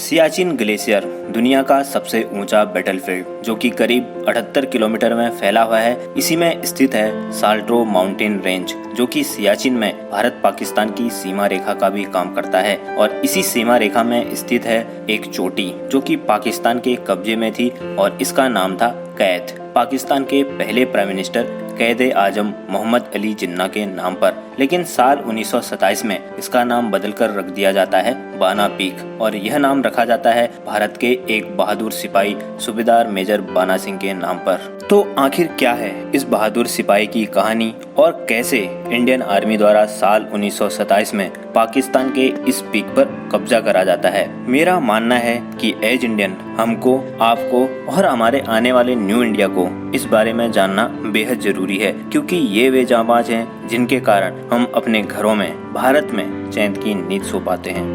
Siachen glacier दुनिया का सबसे ऊंचा बैटलफील्ड जो कि करीब 78 किलोमीटर में फैला हुआ है, इसी में स्थित है साल्टो माउंटेन रेंज जो कि सियाचिन में भारत पाकिस्तान की सीमा रेखा का भी काम करता है। और इसी सीमा रेखा में स्थित है एक चोटी जो कि पाकिस्तान के कब्जे में थी और इसका नाम था कैथ। पाकिस्तान के पहले प्राइम मिनिस्टर कैद-ए-आजम मोहम्मद अली जिन्ना के नाम पर, लेकिन साल 1927 में इसका नाम बदलकर रख दिया जाता है बाना पीक और यह नाम रखा जाता है भारत के एक बहादुर सिपाही सूबेदार मेजर बाना सिंह के नाम पर। तो आखिर क्या है इस बहादुर सिपाही की कहानी और कैसे इंडियन आर्मी द्वारा साल 1927 में पाकिस्तान के इस पीक पर कब्जा करा जाता है? मेरा मानना है कि एज इंडियन हमको, आपको और हमारे आने वाले न्यू इंडिया को इस बारे में जानना बेहद जरूरी है, क्योंकि ये वे जांबाज हैं जिनके कारण हम अपने घरों में भारत में चैन की नींद सो पाते हैं।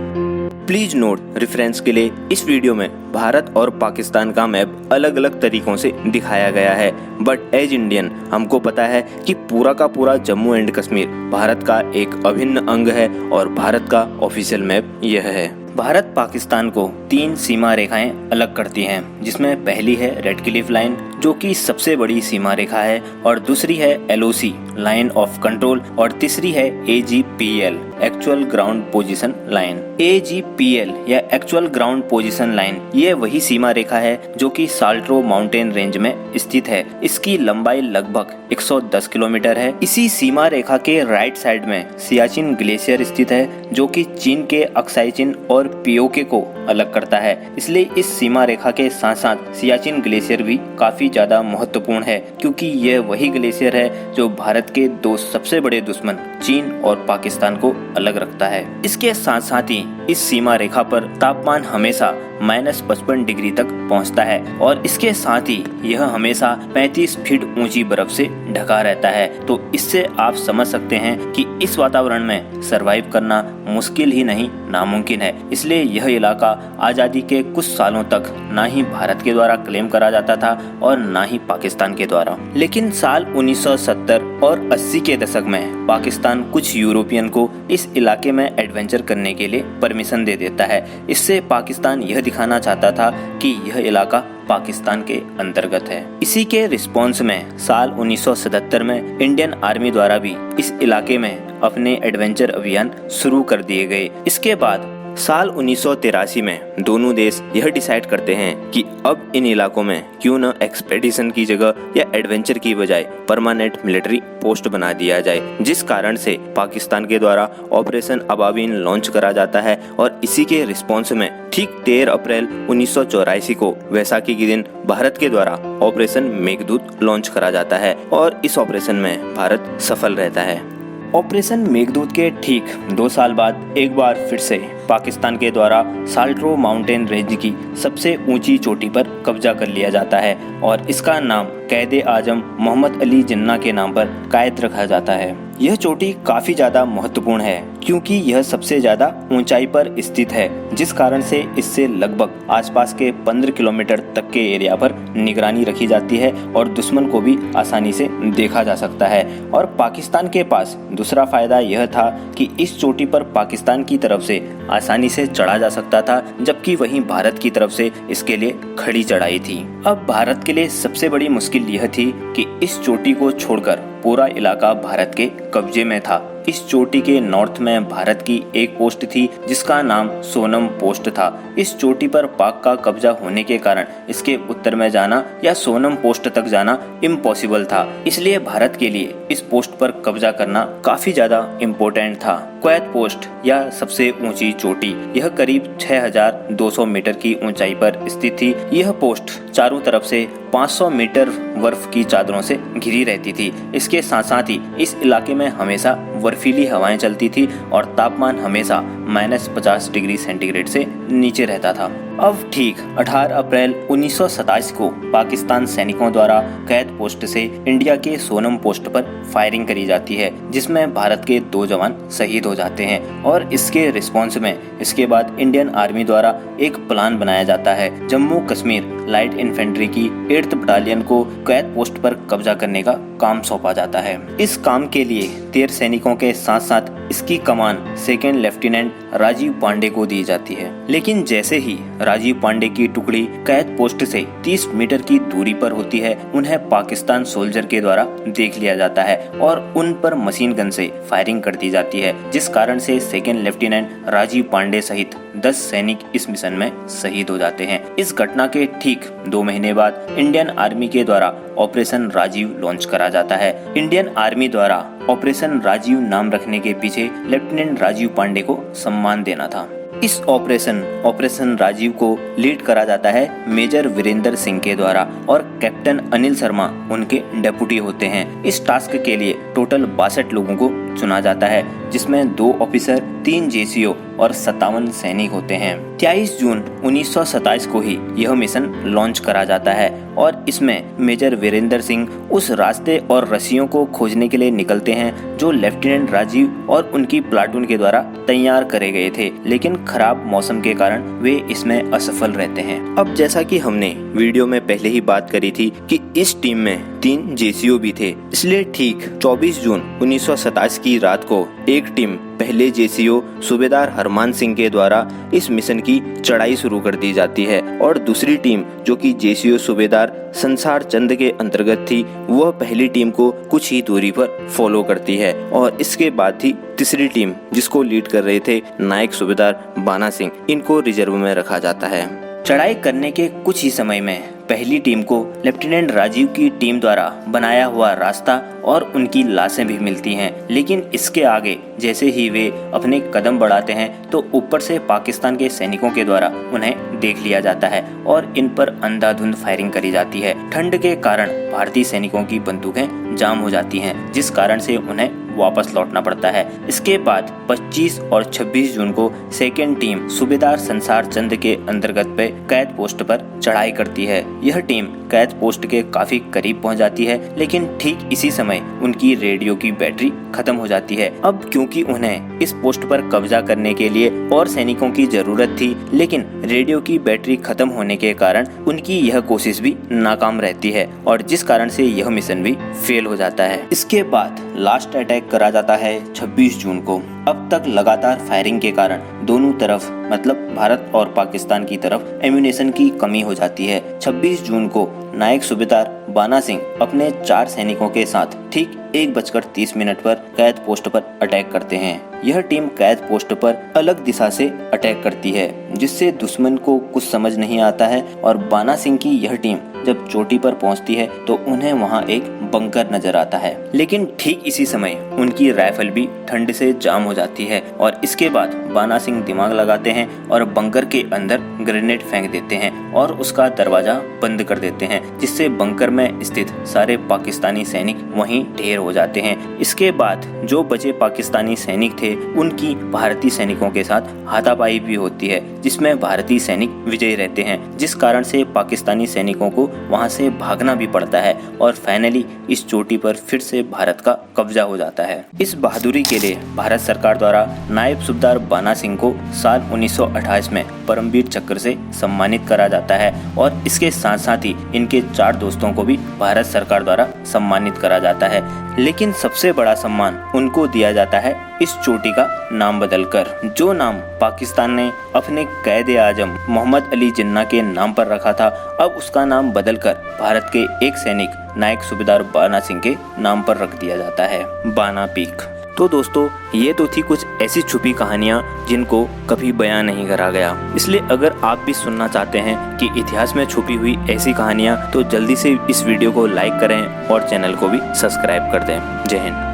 प्लीज नोट, रेफरेंस के लिए इस वीडियो में भारत और पाकिस्तान का मैप अलग अलग तरीकों से दिखाया गया है, बट एज इंडियन हमको पता है कि पूरा का पूरा जम्मू एंड कश्मीर भारत का एक अभिन्न अंग है और भारत का ऑफिशियल मैप यह है। भारत पाकिस्तान को 3 सीमा रेखाएं अलग करती हैं, जिसमें पहली है रेड क्लिफ लाइन जो कि सबसे बड़ी सीमा रेखा है, और दूसरी है LOC लाइन ऑफ कंट्रोल, और तीसरी है AGPL actual ground position line. AGPL या एक्चुअल ग्राउंड पोजीशन लाइन ये वही सीमा रेखा है जो कि साल्टो माउंटेन रेंज में स्थित है। इसकी लंबाई लगभग 110 किलोमीटर है। इसी सीमा रेखा के राइट साइड में सियाचिन ग्लेशियर स्थित है जो कि चीन के अक्साई चीन और POK को अलग करता है। इसलिए इस सीमा रेखा के साथ साथ सियाचिन ग्लेशियर भी काफी ज्यादा महत्वपूर्ण है, क्योंकि यह वही ग्लेशियर है जो भारत के 2 सबसे बड़े दुश्मन चीन और पाकिस्तान को अलग रखता है। इसके साथ साथ ही इस सीमा रेखा पर तापमान हमेशा -55 डिग्री तक पहुंचता है और इसके साथ ही यह हमेशा 35 फीट ऊंची बर्फ से ढका रहता है। तो इससे आप समझ सकते हैं कि इस वातावरण में सरवाइव करना मुश्किल ही नहीं नामुमकिन है। इसलिए यह इलाका आजादी के कुछ सालों तक ना ही भारत के द्वारा क्लेम करा जाता था और ना ही पाकिस्तान के द्वारा। लेकिन साल 1970 और 80 के दशक में पाकिस्तान कुछ यूरोपियन को इस इलाके में एडवेंचर करने के लिए परमिशन दे देता है। इससे पाकिस्तान यह दिखाना चाहता था कि यह इलाका पाकिस्तान के अंतर्गत है। इसी के रिस्पॉन्स में साल 1977 में इंडियन आर्मी द्वारा भी इस इलाके में अपने एडवेंचर अभियान शुरू कर दिए गए। इसके बाद साल 1983 में दोनों देश यह डिसाइड करते हैं कि अब इन इलाकों में क्यों न एक्सपेडिशन की जगह या एडवेंचर की बजाय परमानेंट मिलिट्री पोस्ट बना दिया जाए, जिस कारण से पाकिस्तान के द्वारा ऑपरेशन अबाबीन लॉन्च करा जाता है। और इसी के रिस्पॉन्स में ठीक 13 अप्रैल 1984 को वैसाखी के दिन भारत के द्वारा ऑपरेशन मेघदूत लॉन्च करा जाता है और इस ऑपरेशन में भारत सफल रहता है। ऑपरेशन मेघदूत के ठीक 2 साल बाद एक बार फिर से पाकिस्तान के द्वारा साल्टो माउंटेन रेंज की सबसे ऊंची चोटी पर कब्जा कर लिया जाता है और इसका नाम कैद-ए-आजम मोहम्मद अली जिन्ना के नाम पर कायद रखा जाता है। यह चोटी काफी ज्यादा महत्वपूर्ण है क्योंकि यह सबसे ज्यादा ऊंचाई पर स्थित है, जिस कारण से इससे लगभग आसपास के 15 किलोमीटर तक के एरिया पर निगरानी रखी जाती है और दुश्मन को भी आसानी से देखा जा सकता है। और पाकिस्तान के पास दूसरा फायदा यह था कि इस चोटी पर पाकिस्तान की तरफ से आसानी से चढ़ा जा सकता था, जबकि वहीं भारत की तरफ से इसके लिए खड़ी चढ़ाई थी। अब भारत के लिए सबसे बड़ी मुश्किल यह थी कि इस चोटी को छोड़कर पूरा इलाका भारत के कब्जे में था। इस चोटी के नॉर्थ में भारत की एक पोस्ट थी जिसका नाम सोनम पोस्ट था। इस चोटी पर पाक का कब्जा होने के कारण इसके उत्तर में जाना या सोनम पोस्ट तक जाना इम्पॉसिबल था। इसलिए भारत के लिए इस पोस्ट पर कब्जा करना काफी ज्यादा इम्पोर्टेंट था। क्वैत पोस्ट या सबसे ऊंची चोटी यह करीब 6200 मीटर की ऊंचाई पर स्थित थी। यह पोस्ट चारों तरफ से 500 मीटर बर्फ की चादरों से घिरी रहती थी। इसके साथ साथ ही इस इलाके में हमेशा बर्फीली हवाएं चलती थी और तापमान हमेशा -50 डिग्री सेंटीग्रेड से नीचे रहता था। अब ठीक 18 अप्रैल 1927 को पाकिस्तान सैनिकों द्वारा कैद पोस्ट से इंडिया के सोनम पोस्ट पर फायरिंग करी जाती है, जिसमें भारत के 2 जवान शहीद हो जाते हैं। और इसके रिस्पॉन्स में इसके बाद इंडियन आर्मी द्वारा एक प्लान बनाया जाता है। जम्मू कश्मीर लाइट इन्फेंट्री की 8th बटालियन को कैद पोस्ट पर कब्जा करने का काम सौंपा जाता है। इस काम के लिए 13 सैनिकों के साथ साथ इसकी कमान 2nd लेफ्टिनेंट राजीव पांडे को दी जाती है। लेकिन जैसे ही राजीव पांडे की टुकड़ी कैद पोस्ट से 30 मीटर की दूरी पर होती है, उन्हें पाकिस्तान सोल्जर के द्वारा देख लिया जाता है और उन पर मशीन गन से फायरिंग कर दी जाती है, जिस कारण से सेकंड लेफ्टिनेंट राजीव पांडे सहित 10 सैनिक इस मिशन में शहीद हो जाते हैं। इस घटना के ठीक 2 महीने बाद इंडियन आर्मी के द्वारा ऑपरेशन राजीव लॉन्च करा जाता है। इंडियन आर्मी द्वारा ऑपरेशन राजीव नाम रखने के पीछे लेफ्टिनेंट राजीव पांडे को सम्मान देना था। इस ऑपरेशन राजीव को लीड करा जाता है मेजर वीरेंद्र सिंह के द्वारा और कैप्टन अनिल शर्मा उनके डेप्यूटी होते हैं। इस टास्क के लिए टोटल 62 लोगों को चुना जाता है, जिसमें 2 ऑफिसर, 3 जेसीओ और 57 सैनिक होते हैं। 23 जून 1927 को ही यह मिशन लॉन्च करा जाता है और इसमें मेजर वीरेंद्र सिंह उस रास्ते और रस्सियों को खोजने के लिए निकलते हैं जो लेफ्टिनेंट राजीव और उनकी प्लाटून के द्वारा तैयार करे गए थे, लेकिन खराब मौसम के कारण वे इसमें असफल रहते हैं। अब जैसा कि हमने वीडियो में पहले ही बात करी थी कि इस टीम में 3 जेसीओ भी थे, इसलिए ठीक 24 जून 1927 की रात को एक टीम पहले जेसीओ सूबेदार हरमान सिंह के द्वारा इस मिशन की चढ़ाई शुरू कर दी जाती है और दूसरी टीम जो कि जेसीओ सूबेदार संसार चंद के अंतर्गत थी, वह पहली टीम को कुछ ही दूरी पर फॉलो करती है और इसके बाद ही तीसरी टीम जिसको लीड कर रहे थे नायक सूबेदार बाना सिंह, इनको रिजर्व में रखा जाता है। चढ़ाई करने के कुछ ही समय में पहली टीम को लेफ्टिनेंट राजीव की टीम द्वारा बनाया हुआ रास्ता और उनकी लाशें भी मिलती हैं, लेकिन इसके आगे जैसे ही वे अपने कदम बढ़ाते हैं तो ऊपर से पाकिस्तान के सैनिकों के द्वारा उन्हें देख लिया जाता है और इन पर अंधाधुंध फायरिंग करी जाती है। ठंड के कारण भारतीय सैनिकों की बंदूकें जाम हो जाती हैं, जिस कारण से उन्हें वापस लौटना पड़ता है। इसके बाद 25 और 26 जून को सेकेंड टीम सूबेदार संसार चंद के अंतर्गत पे कैद पोस्ट पर चढ़ाई करती है। यह टीम कैद पोस्ट के काफी करीब पहुंच जाती है, लेकिन ठीक इसी समय उनकी रेडियो की बैटरी खत्म हो जाती है। अब क्योंकि उन्हें इस पोस्ट पर कब्जा करने के लिए और सैनिकों की जरूरत थी, लेकिन रेडियो की बैटरी खत्म होने के कारण उनकी यह कोशिश भी नाकाम रहती है और जिस कारण से यह मिशन भी फेल हो जाता है। इसके बाद लास्ट अटैक करा जाता है 26 जून को। अब तक लगातार फायरिंग के कारण दोनों तरफ मतलब भारत और पाकिस्तान की तरफ एम्यूनेशन की कमी हो जाती है। 26 जून को नायक सूबेदार बाना सिंह अपने 4 सैनिकों के साथ ठीक 1:30 पर कैद पोस्ट पर अटैक करते हैं। यह टीम कैद पोस्ट पर अलग दिशा से अटैक करती है, जिससे दुश्मन को कुछ समझ नहीं आता है और बाना सिंह की यह टीम जब चोटी पर पहुंचती है तो उन्हें वहां एक बंकर नजर आता है, लेकिन ठीक इसी समय उनकी राइफल भी ठंड से जाम हो जाती है और इसके बाद बाना सिंह दिमाग लगाते हैं और बंकर के अंदर ग्रेनेड फेंक देते हैं और उसका दरवाजा बंद कर देते हैं, जिससे बंकर में स्थित सारे पाकिस्तानी सैनिक वहीं ढेर हो जाते हैं। इसके बाद जो बचे पाकिस्तानी सैनिक थे उनकी भारतीय सैनिकों के साथ हाथापाई भी होती है, जिसमें भारतीय सैनिक विजयी रहते हैं, जिस कारण से पाकिस्तानी सैनिकों को वहां से भागना भी पड़ता है और फाइनली इस चोटी पर फिर से भारत का कब्जा हो जाता है। इस बहादुरी के लिए भारत सरकार द्वारा नायब सूबेदार बाना सिंह को साल 1928 में परमवीर चक्र से सम्मानित करा जाता है और इसके साथ साथ ही इनके 4 दोस्तों को भी भारत सरकार द्वारा सम्मानित करा जाता है। लेकिन सबसे बड़ा सम्मान उनको दिया जाता है इस चोटी का नाम बदलकर। जो नाम पाकिस्तान ने अपने कायदे आजम मोहम्मद अली जिन्ना के नाम पर रखा था, अब उसका नाम बदलकर भारत के एक सैनिक नायक सूबेदार बाना सिंह के नाम पर रख दिया जाता है, बाना पीक। तो दोस्तों, ये तो थी कुछ ऐसी छुपी कहानियाँ जिनको कभी बयां नहीं करा गया। इसलिए अगर आप भी सुनना चाहते हैं कि इतिहास में छुपी हुई ऐसी कहानियाँ, तो जल्दी से इस वीडियो को लाइक करें और चैनल को भी सब्सक्राइब कर दें। जय हिंद।